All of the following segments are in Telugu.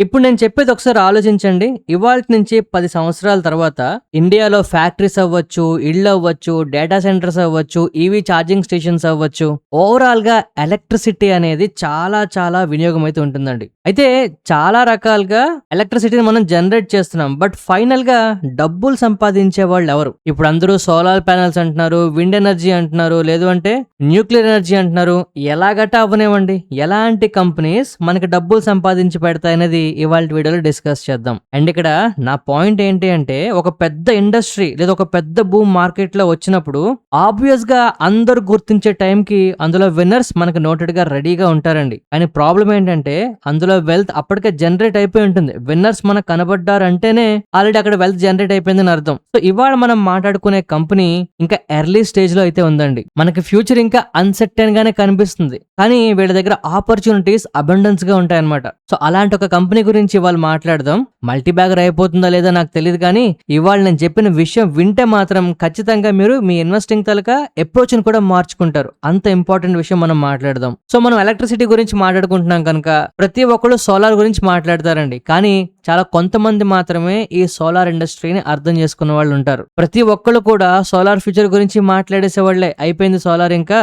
ఇప్పుడు నేను చెప్పేది ఒకసారి ఆలోచించండి. ఇవాల్టి నుంచి 10 సంవత్సరాల తర్వాత ఇండియాలో ఫ్యాక్టరీస్ అవ్వచ్చు, ఇళ్ళు అవ్వచ్చు, డేటా సెంటర్స్ అవ్వచ్చు, ఈవీ ఛార్జింగ్ స్టేషన్స్ అవ్వచ్చు. ఓవరాల్‌గా ఎలక్ట్రిసిటీ అనేది చాలా చాలా వినియోగం అయితే ఉంటుందండి. అయితే చాలా రకాలుగా ఎలక్ట్రిసిటీని మనం జనరేట్ చేస్తున్నాం. బట్ ఫైనల్‌గా డబ్బులు సంపాదించే వాళ్ళెవరు? ఇప్పుడు అందరూ సోలార్ ప్యానెల్స్ అంటున్నారు, విండ్ ఎనర్జీ అంటున్నారు, లేదు అంటే న్యూక్లియర్ ఎనర్జీ అంటున్నారు. ఎలాగటా అవ్వనివ్వండి. ఎలాంటి కంపెనీస్ మనకి డబ్బులు సంపాదించి పెడతాయనేది ఇవాల్టి వీడియోలో డిస్కస్ చేద్దాం. అండ్ ఇక్కడ నా పాయింట్ ఏంటి అంటే, ఒక పెద్ద ఇండస్ట్రీ లేదా ఒక పెద్ద బూమ్ మార్కెట్ లో వచ్చినప్పుడు ఆబ్వియస్ గా అందరూ గుర్తించే టైంకి అందులో విన్నర్స్ మనకి నోటెడ్ గా రెడీగా ఉంటారండి. కానీ ప్రాబ్లం ఏంటంటే అందులో వెల్త్ అప్పటికే జనరేట్ అయిపోయి ఉంటుంది. విన్నర్స్ మనకు కనబడ్డారు అంటేనే ఆల్రెడీ అక్కడ వెల్త్ జనరేట్ అయిపోయిందని అర్థం. సో ఇవాళ మనం మాట్లాడుకునే కంపెనీ ఇంకా ఎర్లీ స్టేజ్ లో అయితే ఉందండి. మనకి ఫ్యూచర్ ఇంకా అన్సర్టైన్ గానే కనిపిస్తుంది. కానీ వీళ్ళ దగ్గర ఆపర్చునిటీస్ అబండెన్స్ గా ఉంటాయన్నమాట. సో అలాంటి ఒక కంపెనీ గురించి ఇవాళ మాట్లాడదాం. మల్టీ బ్యాగర్ అయిపోతుందో లేదో నాకు తెలియదు, కానీ ఇవాళ నేను చెప్పిన విషయం వింటే మాత్రం ఖచ్చితంగా మీరు మీ ఇన్వెస్టింగ్ తలక అప్రోచ్ ని కూడా మార్చుకుంటారు. అంత ఇంపార్టెంట్ విషయం మనం మాట్లాడదాం. సో మనం ఎలక్ట్రిసిటీ గురించి మాట్లాడుకుంటున్నాం కనుక ప్రతి ఒక్కళ్ళు సోలార్ గురించి మాట్లాడతారండి. కానీ చాలా కొంతమంది మాత్రమే ఈ సోలార్ ఇండస్ట్రీని అర్థం చేసుకున్న వాళ్ళు ఉంటారు. ప్రతి ఒక్కళ్ళు కూడా సోలార్ ఫ్యూచర్ గురించి మాట్లాడేసే వాళ్ళే. అయిపోయింది సోలార్, ఇంకా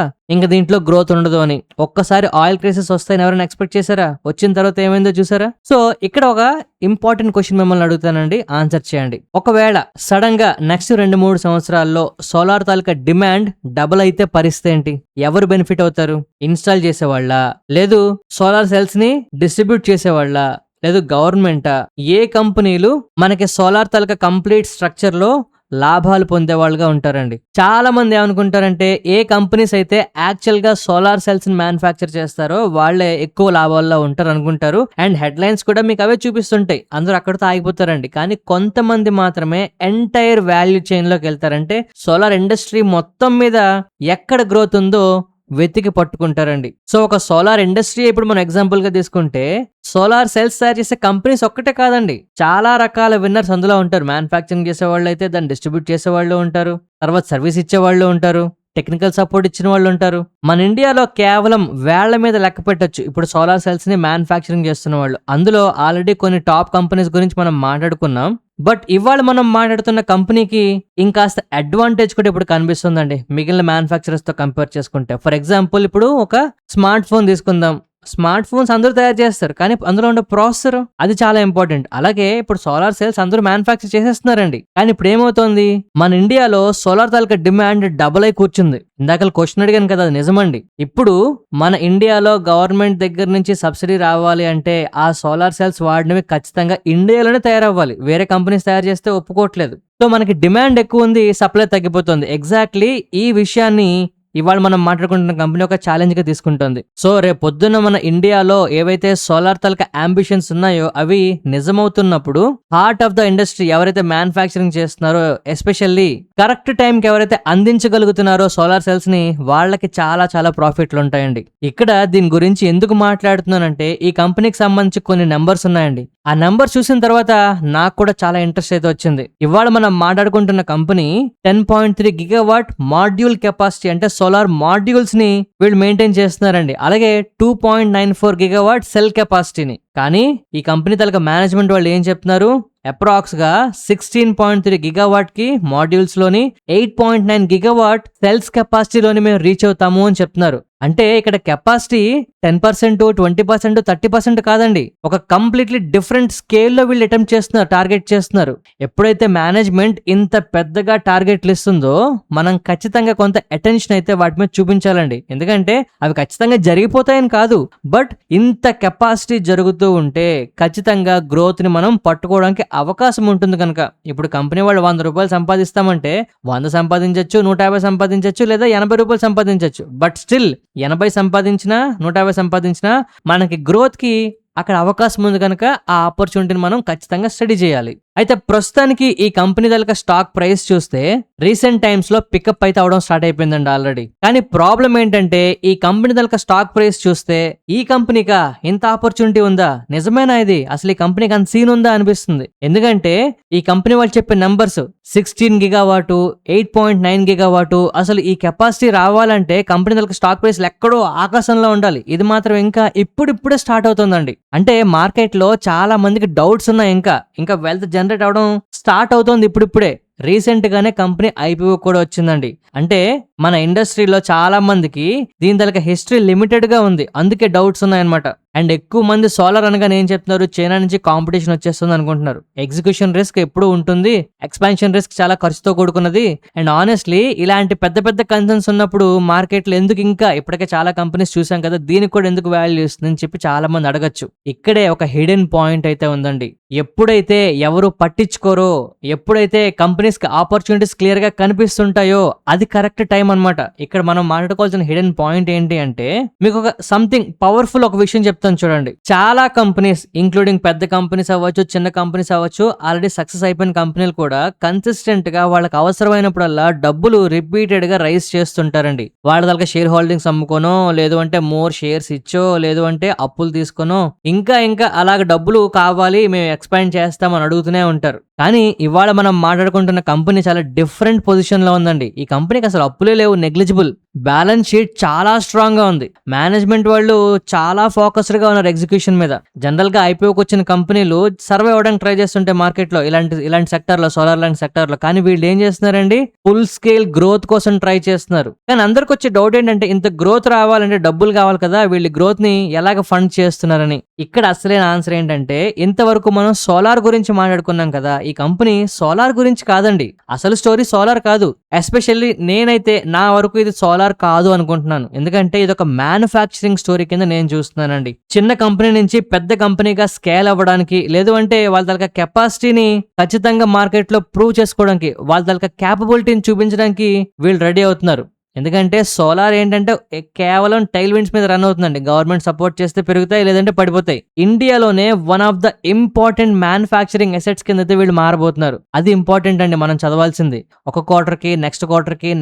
దీంట్లో గ్రోత్ ఉండదు అని. ఒక్కసారి ఆయిల్ క్రైసిస్ వస్తాయని ఎవరైనా ఎక్స్పెక్ట్ చేశారా? వచ్చిన తర్వాత ఏమైందో చూసారా? సో ఇక్కడ ఒక ఇంపార్టెంట్ క్వశ్చన్ మిమ్మల్ని అడుగుతానండి, ఆన్సర్ చేయండి. ఒకవేళ సడన్ గా నెక్స్ట్ 2-3 సంవత్సరాల్లో సోలార్ తాలూకా డిమాండ్ డబుల్ అయితే పరిస్థితి ఏంటి? ఎవరు బెనిఫిట్ అవుతారు? ఇన్స్టాల్ చేసేవాళ్ళ, లేదు సోలార్ సెల్స్ ని డిస్ట్రిబ్యూట్ చేసేవాళ్ళ, లేదు గవర్నమెంటా? ఏ కంపెనీలు మనకి సోలార్ తాలూకా కంప్లీట్ స్ట్రక్చర్ లో లాభాలు పొందే వాళ్ళుగా ఉంటారండి? చాలా మంది ఏమనుకుంటారంటే, ఏ కంపెనీస్ అయితే యాక్చువల్ గా సోలార్ సెల్స్ ని మ్యానుఫ్యాక్చర్ చేస్తారో వాళ్ళే ఎక్కువ లాభాల్లో ఉంటారు అనుకుంటారు. అండ్ హెడ్ లైన్స్ కూడా మీకు అవే చూపిస్తుంటాయి. అందరూ అక్కడితో ఆగిపోతారండి. కానీ కొంతమంది మాత్రమే ఎంటైర్ వాల్యూ చైన్ లోకి వెళ్తారంటే సోలార్ ఇండస్ట్రీ మొత్తం మీద ఎక్కడ గ్రోత్ ఉందో వెతికి పట్టుకుంటారండి. సో ఒక సోలార్ ఇండస్ట్రీ ఇప్పుడు మనం ఎగ్జాంపుల్ గా తీసుకుంటే, సోలార్ సెల్స్ తయారు చేసే కంపెనీస్ ఒక్కటే కాదండి, చాలా రకాల విన్నర్స్ అందులో ఉంటారు. మ్యానుఫ్యాక్చరింగ్ చేసే వాళ్ళు అయితే దాన్ని డిస్ట్రిబ్యూట్ చేసే వాళ్ళు ఉంటారు, తర్వాత సర్వీస్ ఇచ్చే వాళ్ళు ఉంటారు, టెక్నికల్ సపోర్ట్ ఇచ్చిన వాళ్ళు ఉంటారు. మన ఇండియాలో కేవలం వేళ్ల మీద లెక్క పెట్టొచ్చు ఇప్పుడు సోలార్ సెల్స్ ని మ్యానుఫ్యాక్చరింగ్ చేస్తున్న వాళ్ళు. అందులో ఆల్రెడీ కొన్ని టాప్ కంపెనీస్ గురించి మనం మాట్లాడుకున్నాం. బట్ ఇవాళ మనం మాట్లాడుతున్న కంపెనీకి ఇంకాస్త అడ్వాంటేజ్ కూడా ఇప్పుడు కనిపిస్తుందండి మిగిలిన మ్యానుఫ్యాక్చరర్స్ తో కంపేర్ చేసుకుంటే. ఫర్ ఎగ్జాంపుల్ ఇప్పుడు ఒక స్మార్ట్ ఫోన్ తీసుకుందాం. స్మార్ట్ ఫోన్స్ అందరూ తయారు చేస్తారు, కానీ అందులో ఉండే ప్రాసెసర్ అది చాలా ఇంపార్టెంట్. అలాగే ఇప్పుడు సోలార్ సెల్స్ అందరూ మ్యానుఫ్యాక్చర్ చేసేస్తున్నారండి. కానీ ఇప్పుడు ఏమవుతోంది, మన ఇండియాలో సోలార్ తాలూకా డిమాండ్ డబుల్ అయి కూర్చుంది. ఇందాక క్వశ్చన్ అడిగాను కదా, అది నిజమండి. ఇప్పుడు మన ఇండియాలో గవర్నమెంట్ దగ్గర నుంచి సబ్సిడీ రావాలి అంటే ఆ సోలార్ సెల్స్ వాడినవి ఖచ్చితంగా ఇండియాలోనే తయారవ్వాలి. వేరే కంపెనీస్ తయారు చేస్తే ఒప్పుకోవట్లేదు. సో మనకి డిమాండ్ ఎక్కువ ఉంది, సప్లై తగ్గిపోతుంది. ఎగ్జాక్ట్లీ ఈ విషయాన్ని ఇవాళ మనం మాట్లాడుకుంటున్న కంపెనీ ఒక ఛాలెంజ్ గా తీసుకుంటుంది. సో రేపు పొద్దున్న మన ఇండియాలో ఏవైతే సోలార్ తాలూకా అంబిషన్స్ ఉన్నాయో అవి నిజమవుతున్నప్పుడు హార్ట్ ఆఫ్ ద ఇండస్ట్రీ ఎవరైతే మ్యానుఫ్యాక్చరింగ్ చేస్తున్నారో, ఎస్పెషల్లీ కరెక్ట్ టైం కి ఎవరైతే అందించగలుగుతున్నారో సోలార్ సెల్స్ ని, వాళ్ళకి చాలా చాలా ప్రాఫిట్లు ఉంటాయండి. ఇక్కడ దీని గురించి ఎందుకు మాట్లాడుతున్నానంటే, ఈ కంపెనీకి సంబంధించి కొన్ని నెంబర్స్ ఉన్నాయండి. ఆ నెంబర్ చూసిన తర్వాత నాకు కూడా చాలా ఇంట్రెస్ట్ అయితే వచ్చింది. ఇవాళ మనం మాట్లాడుకుంటున్న కంపెనీ 10.3 గిగావాట్ మాడ్యూల్ కెపాసిటీ, అంటే సోలార్ మాడ్యూల్స్ ని వీళ్ళు మెయింటైన్ చేస్తున్నారండి. అలాగే 2.94 గిగావాట్ సెల్ కెపాసిటీని. కానీ ఈ కంపెనీ తలక మేనేజ్మెంట్ వాళ్ళు ఏం చెప్తున్నారు, అప్రాక్స్ గా 16.3 గిగావాట్ కి మాడ్యూల్స్ లోని 8.9 గిగావాట్ సెల్స్ కెపాసిటీలోని మేము రీచ్ అవుతాము అని చెప్తున్నారు. అంటే ఇక్కడ కెపాసిటీ 10%, 20%, 30% కాదండి, ఒక కంప్లీట్లీ డిఫరెంట్ స్కేల్లో వీళ్ళు అటెంప్ట్ చేస్తున్నారు, టార్గెట్ చేస్తున్నారు. ఎప్పుడైతే మేనేజ్మెంట్ ఇంత పెద్దగా టార్గెట్లు ఇస్తుందో మనం ఖచ్చితంగా కొంత అటెన్షన్ అయితే వాటి మీద చూపించాలండి. ఎందుకంటే అవి ఖచ్చితంగా జరిగిపోతాయని కాదు, బట్ ఇంత కెపాసిటీ జరుగుతూ ఉంటే ఖచ్చితంగా గ్రోత్ ని మనం పట్టుకోవడానికి అవకాశం ఉంటుంది. కనుక ఇప్పుడు కంపెనీ వాళ్ళు 100 రూపాయలు సంపాదిస్తామంటే 100 సంపాదించవచ్చు, 150 సంపాదించవచ్చు, లేదా 80 రూపాయలు సంపాదించవచ్చు. బట్ స్టిల్ 80 సంపాదించినా 150 సంపాదించినా మనకి గ్రోత్ కి అక్కడ అవకాశం ఉంది కనుక ఆ ఆపర్చునిటీని మనం ఖచ్చితంగా స్టడీ చేయాలి. అయితే ప్రస్తుతానికి ఈ కంపెనీ తాలూకా స్టాక్ ప్రైస్ చూస్తే రీసెంట్ టైమ్స్ లో పికప్ అయితే అవడం స్టార్ట్ అయిపోయిందండి ఆల్రెడీ. కానీ ప్రాబ్లం ఏంటంటే ఈ కంపెనీ తాలూకా స్టాక్ ప్రైస్ చూస్తే ఈ కంపెనీకా ఇంత ఆపర్చునిటీ ఉందా, నిజమేనా ఇది, అసలు ఈ కంపెనీకి అంత సీన్ ఉందా అనిపిస్తుంది. ఎందుకంటే ఈ కంపెనీ వాళ్ళు చెప్పే నంబర్స్ 16 గిగావాటు, 8.9 గిగావాటు, అసలు ఈ కెపాసిటీ రావాలంటే కంపెనీ తాలూకా స్టాక్ ప్రైస్ ఎక్కడో ఆకాశంలో ఉండాలి. ఇది మాత్రం ఇంకా ఇప్పుడిప్పుడే స్టార్ట్ అవుతుందండి. అంటే మార్కెట్ లో చాలా మందికి డౌట్స్ ఉన్నాయి. ఇంకా వెల్త్ జనరేట్ అవడం స్టార్ట్ అవుతుంది ఇప్పుడిప్పుడే. రీసెంట్ గానే కంపెనీ ఐపీఓ కూడా వచ్చిందండి. అంటే మన ఇండస్ట్రీలో చాలా మందికి దీని తలక హిస్టరీ లిమిటెడ్ గా ఉంది, అందుకే డౌట్స్ ఉన్నాయన్నమాట. అండ్ ఎక్కువ మంది సోలార్ అనగానే ఏం చెప్తున్నారు, చైనా నుంచి కాంపిటీషన్ వచ్చేస్తుంది అనుకుంటున్నారు. ఎగ్జిక్యూషన్ రిస్క్ ఎప్పుడు ఉంటుంది, ఎక్స్పాన్షన్ రిస్క్ చాలా ఖర్చుతో కూడుకున్నది. అండ్ ఆనెస్ట్లీ ఇలాంటి పెద్ద పెద్ద కన్సర్న్స్ ఉన్నప్పుడు మార్కెట్ లో ఎందుకు ఇంకా ఇప్పటికే చాలా కంపెనీస్ చూసాం కదా, దీనికి కూడా ఎందుకు వాల్యూ ఇస్తుందని చెప్పి చాలా మంది అడగచ్చు. ఇక్కడే ఒక హిడెన్ పాయింట్ అయితే ఉందండి. ఎప్పుడైతే ఎవరు పట్టించుకోరో, ఎప్పుడైతే కంపెనీస్ కి ఆపర్చునిటీస్ క్లియర్ గా కనిపిస్తుంటాయో అది కరెక్ట్ టైం అన్నమాట. ఇక్కడ మనం మాట్లాడుకోవాల్సిన హిడెన్ పాయింట్ ఏంటి అంటే, మీకు ఒక సంథింగ్ పవర్ఫుల్ ఒక విషయం చెప్తాను చూడండి. చాలా కంపెనీస్ ఇంక్లూడింగ్ పెద్ద కంపెనీస్ అవ్వచ్చు, చిన్న కంపెనీస్ అవ్వచ్చు, ఆల్రెడీ సక్సెస్ అయిపోయిన కంపెనీలు కూడా కన్సిస్టెంట్ గా వాళ్ళకి అవసరమైనప్పుడల్లా డబ్బులు రిపీటెడ్ గా రైజ్ చేస్తుంటారండి. వాళ్ళ దగ్గర షేర్ హోల్డింగ్స్ అమ్ముకోనో, లేదు అంటే మోర్ షేర్స్ ఇచ్చో, లేదు అంటే అప్పులు తీసుకొనో, ఇంకా అలాగ డబ్బులు కావాలి మేము ఎక్స్పాండ్ చేస్తామని అడుగుతూనే ఉంటారు. కానీ ఇవాళ మనం మాట్లాడుకుంటున్న కంపెనీ చాలా డిఫరెంట్ పొజిషన్ లో ఉందండి. ఈ కంపెనీకి అసలు అప్పులే లేవు, నెగ్లిజిబుల్. బ్యాలెన్స్ షీట్ చాలా స్ట్రాంగ్ గా ఉంది. మేనేజ్మెంట్ వాళ్ళు చాలా ఫోకస్డ్ గా ఉన్నారు ఎగ్జిక్యూషన్ మీద. జనరల్ గా ఐపీఓకి వచ్చిన కంపెనీలు సర్వే అవ్వడానికి ట్రై చేస్తుంటే మార్కెట్ లో ఇలాంటి సెక్టర్ లో, సోలార్ లాంటి సెక్టర్ లో. కానీ వీళ్ళు ఏం చేస్తున్నారండి, ఫుల్ స్కేల్ గ్రోత్ కోసం ట్రై చేస్తున్నారు. కానీ అందరికి వచ్చే డౌట్ ఏంటంటే, ఇంత గ్రోత్ రావాలంటే డబ్బులు కావాలి కదా, వీళ్ళు గ్రోత్ ని ఎలాగ ఫండ్ చేస్తున్నారని. ఇక్కడ అసలైన ఆన్సర్ ఏంటంటే, ఇంతవరకు మనం సోలార్ గురించి మాట్లాడుకున్నాం కదా, ఈ కంపెనీ సోలార్ గురించి కాదండి. అసలు స్టోరీ సోలార్ కాదు. ఎస్పెషల్లీ నేనైతే నా వరకు ఇది సోలార్ కాదు అనుకుంటున్నాను. ఎందుకంటే ఇది ఒక మ్యానుఫ్యాక్చరింగ్ స్టోరీ కింద నేను చూస్తున్నానండి. చిన్న కంపెనీ నుంచి పెద్ద కంపెనీగా స్కేల్ అవ్వడానికి, లేదు అంటే వాళ్ళ తలక కెపాసిటీని ఖచ్చితంగా మార్కెట్ లో ప్రూవ్ చేసుకోవడానికి, వాళ్ళ తలక క్యాపబిలిటీని చూపించడానికి వీళ్ళు రెడీ అవుతున్నారు. ఎందుకంటే సోలార్ ఏంటంటే కేవలం టైల్ విండ్స్ మీద రన్ అవుతుందండి. గవర్నమెంట్ సపోర్ట్ చేస్తే పెరుగుతాయి, లేదంటే పడిపోతాయి. ఇండియాలోనే one of the important manufacturing assets కింద అయితే వీళ్ళు మారబోతున్నారు. అది ఇంపార్టెంట్ అండి మనం చదవాల్సింది. ఒక క్వార్టర్ కి,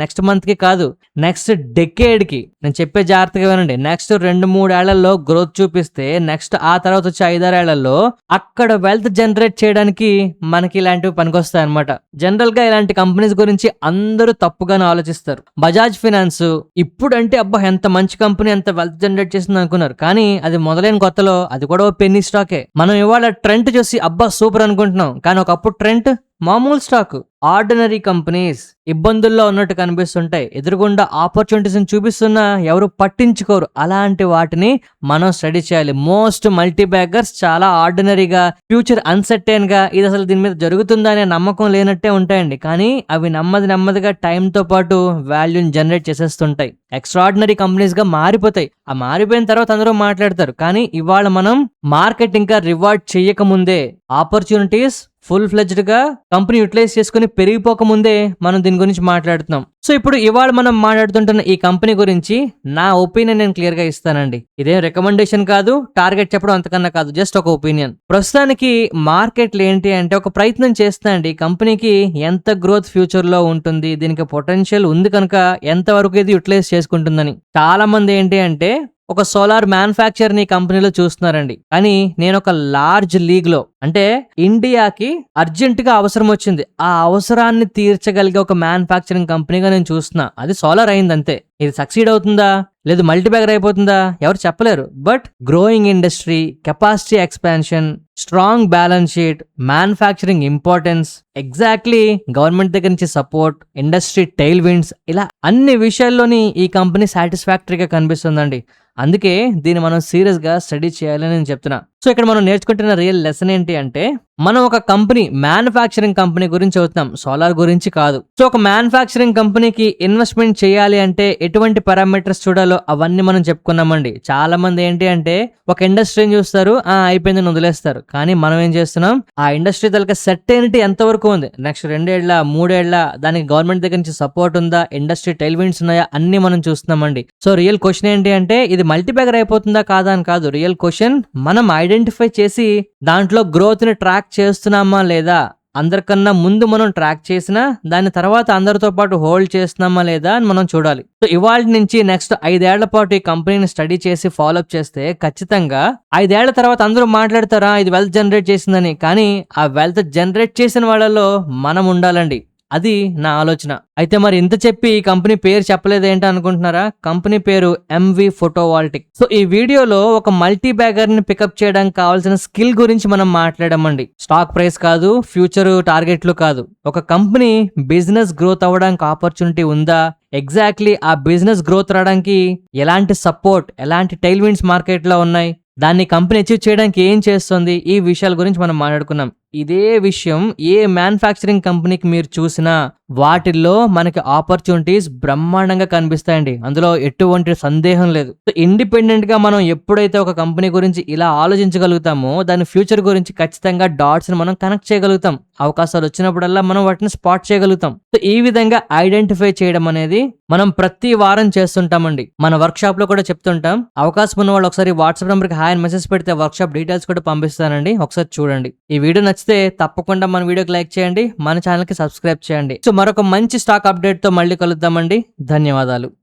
నెక్స్ట్ మంత్ కి కాదు, నెక్స్ట్ డెకేడ్ కి. నేను చెప్పే జాగ్రత్తగా వినండి. నెక్స్ట్ 2-3 ఏళ్లలో గ్రోత్ చూపిస్తే, నెక్స్ట్ ఆ తర్వాత వచ్చే 5-6 ఏళ్లలో అక్కడ వెల్త్ జనరేట్ చేయడానికి మనకి ఇలాంటివి పనికొస్తాయి అనమాట. జనరల్ గా ఇలాంటి కంపెనీస్ గురించి అందరూ తప్పుగానే ఆలోచిస్తారు. బజాజ్ ఫైనాన్స్ ఇప్పుడు అంటే అబ్బా ఎంత మంచి కంపెనీ, ఎంత వెల్త్ జనరేట్ చేసింది అనుకున్నారు. కానీ అది మొదలైన కొత్తలో అది కూడా పెన్నీ స్టాకే. మనం ఇవాళ ట్రెంట్ చూసి అబ్బా సూపర్ అనుకుంటున్నాం, కానీ ఒకప్పుడు ట్రెంట్ మామూలు స్టాక్. ఆర్డినరీ కంపెనీస్ ఇబ్బందుల్లో ఉన్నట్టు కనిపిస్తుంటాయి, ఎదురుగుండా ఆపర్చునిటీస్ చూపిస్తున్నా ఎవరు పట్టించుకోరు. అలాంటి వాటిని మనం స్టడీ చేయాలి. మోస్ట్ మల్టీ బ్యాగర్స్ చాలా ఆర్డినరీగా, ఫ్యూచర్ అన్సర్టైన్ గా, ఇది అసలు దీని మీద జరుగుతుందా అనే నమ్మకం లేనట్టే ఉంటాయండి. కానీ అవి నెమ్మదిగా టైంతో పాటు వాల్యూని జనరేట్ చేసేస్తుంటాయి. ఎక్స్ట్రాడినరీ కంపెనీస్ గా మారిపోతాయి. ఆ మారిపోయిన తర్వాత అందరూ మాట్లాడతారు. కానీ ఇవాళ మనం మార్కెట్ ఇంకా రివార్డ్ చేయకముందే, ఆపర్చునిటీస్ ఫుల్ ఫ్లెడ్జ్డ్ గా కంపెనీ యూటిలైజ్ చేసుకుని పెరిగిపోకముందే మనం దీని గురించి మాట్లాడుతున్నాం. సో ఇప్పుడు ఇవాళ మనం మాట్లాడుతుంటున్న ఈ కంపెనీ గురించి నా ఒపీనియన్ నేను క్లియర్ గా ఇస్తానండి. ఇదేం రికమెండేషన్ కాదు, టార్గెట్ చెప్పడం అంతకన్నా కాదు, జస్ట్ ఒక ఒపీనియన్. ప్రస్తుతానికి మార్కెట్లు ఏంటి అంటే ఒక ప్రయత్నం చేస్తానండి. కంపెనీకి ఎంత గ్రోత్ ఫ్యూచర్ లో ఉంటుంది, దీనికి పొటెన్షియల్ ఉంది కనుక ఎంత వరకు ఇది యూటిలైజ్ చేసుకుంటుందని. చాలా మంది ఏంటి అంటే ఒక సోలార్ మ్యానుఫ్యాక్చర్ ని కంపెనీలో చూస్తున్నారండి. కానీ నేను ఒక లార్జ్ లీగ్ లో, అంటే ఇండియాకి అర్జెంట్ గా అవసరం వచ్చింది, ఆ అవసరాన్ని తీర్చగలిగే ఒక మ్యానుఫ్యాక్చరింగ్ కంపెనీగా నేను చూస్తున్నా. అది సోలార్ అయింది అంతే. ఇది సక్సీడ్ అవుతుందా, లేదు మల్టీబ్యాగర్ అయిపోతుందా ఎవరు చెప్పలేరు. But growing industry, capacity expansion, strong balance sheet, manufacturing importance, exactly government దగ్గర నుంచి సపోర్ట్, ఇండస్ట్రీ టైల్ విండ్స్, ఇలా అన్ని విషయాల్లోని ఈ కంపెనీ సాటిస్ఫాక్టరీగా కనిపిస్తుందండి. అందుకే దీన్ని మనం సీరియస్ గా స్టడీ చేయాలని నేను చెప్తున్నా. సో ఇక్కడ మనం నేర్చుకుంటున్న రియల్ లెసన్ ఏంటి అంటే, మనం ఒక కంపెనీ, మ్యానుఫ్యాక్చరింగ్ కంపెనీ గురించి చదువుతున్నాం, సోలార్ గురించి కాదు. సో ఒక మ్యానుఫ్యాక్చరింగ్ కంపెనీకి ఇన్వెస్ట్మెంట్ చేయాలి అంటే ఎటువంటి పారామీటర్స్ చూడాలో అవన్నీ మనం చెప్పుకున్నామండి. చాలా మంది ఏంటి అంటే ఒక ఇండస్ట్రీని చూస్తారు, అయిపోయిందని వదిలేస్తారు. కానీ మనం ఏం చేస్తున్నాం, ఆ ఇండస్ట్రీ తలక సెర్టైనిటీ ఎంతవరకు ఉంది, నెక్స్ట్ 2 ఏళ్ల 3 ఏళ్ల, దానికి గవర్నమెంట్ దగ్గర నుంచి సపోర్ట్ ఉందా, ఇండస్ట్రీ టైల్ విండ్స్ ఉన్నాయా, అన్ని మనం చూస్తున్నామండి. సో రియల్ క్వశ్చన్ ఏంటి అంటే, ఇది మల్టీబ్యాగర్ అయిపోతుందా కాదా అని కాదు. రియల్ క్వశ్చన్, మనం ఐడెంటిఫై చేసి దాంట్లో గ్రోత్ ని ట్రాక్ చేస్తున్నామా లేదా, అందరికన్నా ముందు మనం ట్రాక్ చేసినా దాని తర్వాత అందరితో పాటు హోల్డ్ చేస్తున్నామా లేదా అని మనం చూడాలి. సో ఇవాళ నుంచి నెక్స్ట్ 5 ఏళ్ల పాటు ఈ కంపెనీని స్టడీ చేసి ఫాలోఅప్ చేస్తే ఖచ్చితంగా 5 ఏళ్ల తర్వాత అందరూ మాట్లాడతారా ఇది వెల్త్ జనరేట్ చేసిందని, కానీ ఆ వెల్త్ జనరేట్ చేసిన వాళ్ళలో మనం ఉండాలండి. అది నా ఆలోచన. అయితే మరి ఇంత చెప్పి ఈ కంపెనీ పేరు చెప్పలేదేంటి అనుకుంటున్నారా? కంపెనీ పేరు ఎంవి ఫోటోవాల్టిక్. సో ఈ వీడియోలో ఒక మల్టీ బ్యాగర్ ని పికప్ చేయడానికి కావాల్సిన స్కిల్ గురించి మనం మాట్లాడమండి. స్టాక్ ప్రైస్ కాదు, ఫ్యూచర్ టార్గెట్లు కాదు. ఒక కంపెనీ బిజినెస్ గ్రోత్ అవ్వడానికి ఆపర్చునిటీ ఉందా, ఎగ్జాక్ట్లీ ఆ బిజినెస్ గ్రోత్ రావడానికి ఎలాంటి సపోర్ట్, ఎలాంటి టైల్ విండ్స్ మార్కెట్ లో ఉన్నాయి, దాన్ని కంపెనీ అచీవ్ చేయడానికి ఏం చేస్తుంది, ఈ విషయాల గురించి మనం మాట్లాడుకున్నాం. ఇదే విషయం ఏ మ్యానుఫ్యాక్చరింగ్ కంపెనీకి మీరు చూసినా వాటిల్లో మనకి ఆపర్చునిటీస్ బ్రహ్మాండంగా కనిపిస్తాయండి. అందులో ఎటువంటి సందేహం లేదు. ఇండిపెండెంట్ గా మనం ఎప్పుడైతే ఒక కంపెనీ గురించి ఇలా ఆలోచించగలుగుతామో దాని ఫ్యూచర్ గురించి ఖచ్చితంగా డాట్స్ ని మనం కనెక్ట్ చేయగలుగుతాం. అవకాశాలు వచ్చినప్పుడల్లా మనం వాటిని స్పాట్ చేయగలుగుతాం. సో ఈ విధంగా ఐడెంటిఫై చేయడం అనేది మనం ప్రతి వారం చేస్తుంటామండి. మన వర్క్ షాప్ లో కూడా చెప్తుంటాం. అవకాశం ఉన్న వాళ్ళు ఒకసారి వాట్సాప్ నెంబర్ కి హాయ్ అని మెసేజ్ పెడితే వర్క్ షాప్ డీటెయిల్స్ కూడా పంపిస్తానండి. ఒకసారి చూడండి. ఈ వీడియో నచ్చితే తప్పకుండా మన వీడియోకి లైక్ చేయండి, మన ఛానల్ కి సబ్స్క్రైబ్ చేయండి. సో మరొక మంచి స్టాక్ అప్డేట్ తో మళ్ళీ కలుద్దామండి. ధన్యవాదాలు.